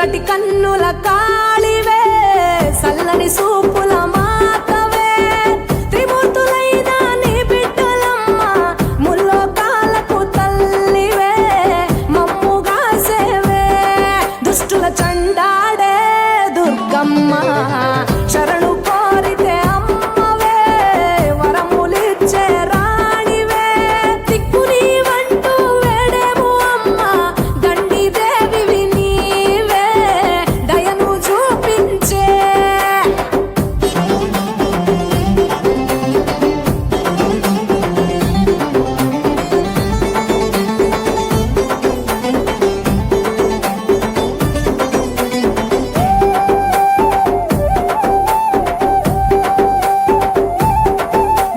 ఎర్రటి కన్నుల కాళివే సల్లని సూపుల మాతవే త్రిమూర్తులైన నీ బిడ్డలమ్మ ముల్లోకాలకు తల్లివే మమ్ముగా సేవే దుష్టుల చండాడే దుర్గమ్మ శరణు కోరితే అమ్మవే వరములిచ్చే రాణివే దిక్కు నీవంటూ వేడేము అమ్మ దండి దేవివి నీవే దయను చూపించే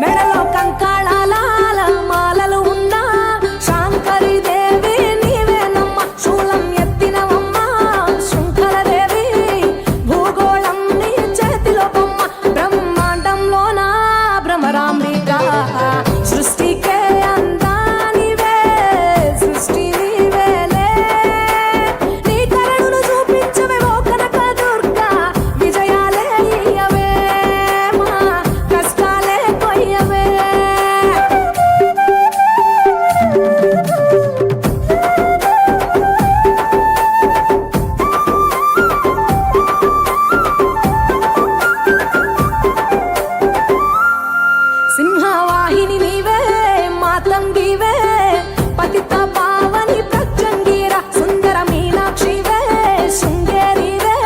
మెడలో కంకాళాల మాలలు ఉన్న శాంకరి దేవి నీవేనమ్మ శూలం ఎత్తినవమ్మ శృంఖలదేవి భూగోళం నీ చేతిలో బొమ్మ బ్రహ్మాండంలోన భ్రమరాంబిక సృష్టికే అందానివే సృష్టి నీవేలే నీ కరుణను చూపించవే ఓ కనక దుర్గా విజయాలే ఇయ్యవే మా కష్టాలే కొయ్యవే సింహవాహిని నీవే మాతంగివే పతిత పావని ప్రత్యంగిర సుందర మీనాక్షివే శృంగేరివే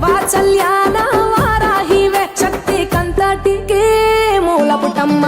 వాత్సల్యాన వారాహివే శక్తి కంతటికి మూలపుటమ్మ